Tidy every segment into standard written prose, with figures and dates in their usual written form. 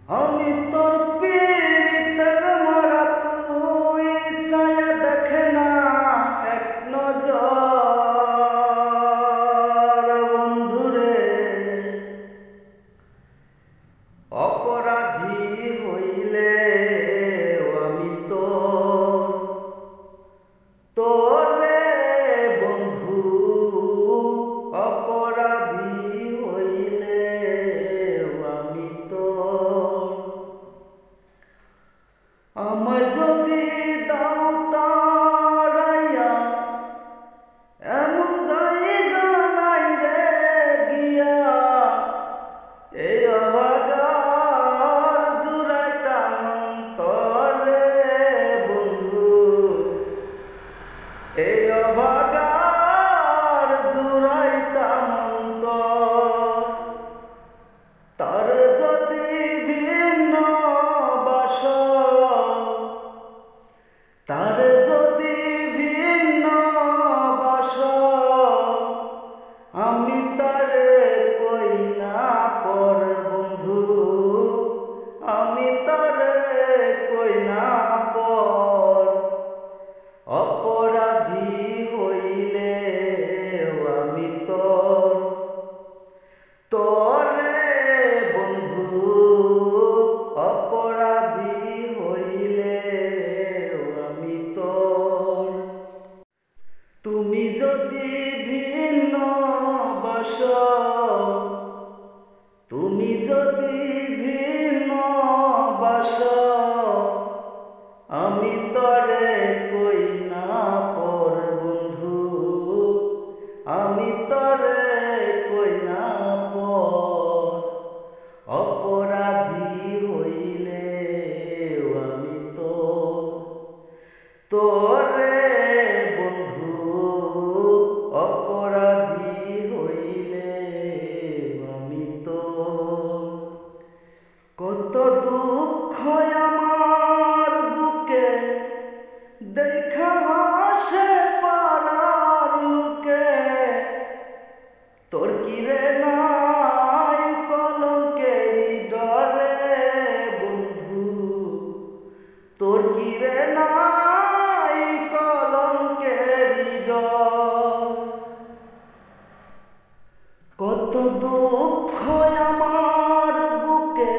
আমি তোর পীড়িতের মরা তুই ছায়া দেখে না এক নজর বন্ধুরে অপরাধী হইলে আমি তোরে বন্ধু অপরাধী হইলে আমি আমায় যদি দাও তাড়াইয়া এমন জায়গা নাই রে গিয়া এই অভাগার জুড়াইতাম অন্তরে বন্ধু এই অভাগার জুড়াইতাম অন্তর তার যদি ভিন্ন বাস তার যদি ভিন্ন বাস আমি তারে কই না পর বন্ধু আমি তারে কই না পর অপরাধী হইলে আমি তোরে বন্ধু অপরাধী হইলে আমি তুমি যদি ভিন্ন বাস তুমি যদি ভিন্ন বাস আমি তরে কই না পর বন্ধু আমি তরে কই না পর অপরাধী হইলে আমি তোরে বন্ধু অপরাধী হইলে আমি কত দুঃখ আমার বুকে দেখা হাসে পাড়ার লোকে তোর কিরে নাই কলঙ্কের ডরে বন্ধু তোর কিরে নাই কলঙ্কের ডর কত দুঃখ আমার বুকে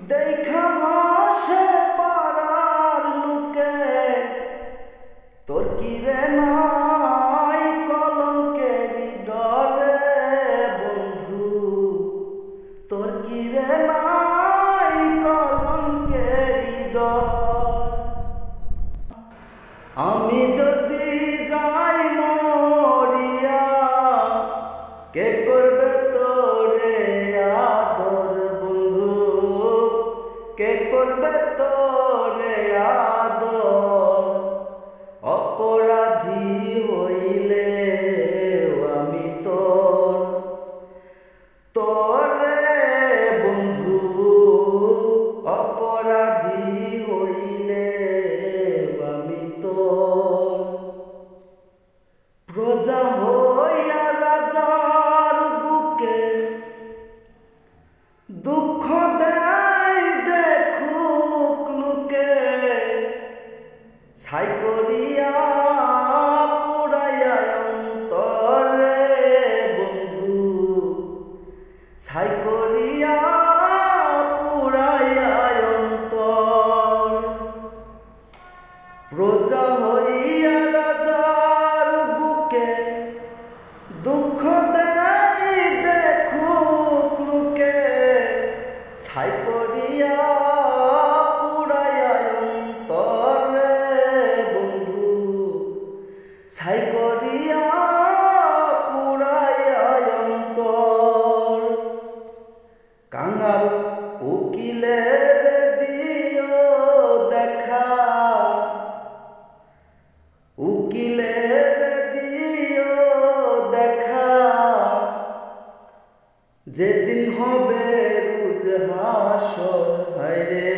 দেখা হাসে পাড়ার লোকে তোর কিরে নাই কলঙ্কের ডরে বন্ধু তোর কিরে নাই কলঙ্কের ডর আমি যদি যাই মরিয়া কে করবে তোরে আদর বন্ধু কে করবে তোরে আদর অপরাধী হইলে আমি তোরে বন্ধু অপরাধী হইলে আমি প্রজা হইয়া রাজার বুকে দুঃখ দেয় দেখুক লোকে ছাই করিয়া পুরাইয়া অন্তরে বন্ধু ছাই করিয়া পুরাইয়া অন্তর প্রজা হইয়া রাজার বুকে দুঃখ দেয় দেখুক লোকে ছাই করিয়া পুরাইয়া অন্তরে বন্ধু ছাই করিয়া পুরাইয়া অন্তর কাঙাল উকিলের দিও দেখা উকিলের দিও দেখা যেদিন হবে রোজ হাসর হায়রে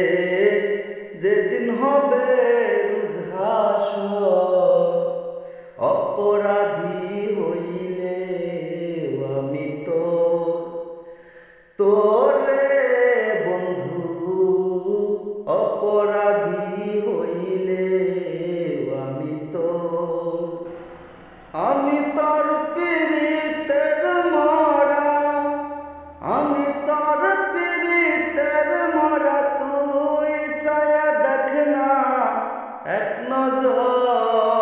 যেদিন হবে রোজ হাসর অপরাধী হইলে আমি তোরে বন্ধু নজর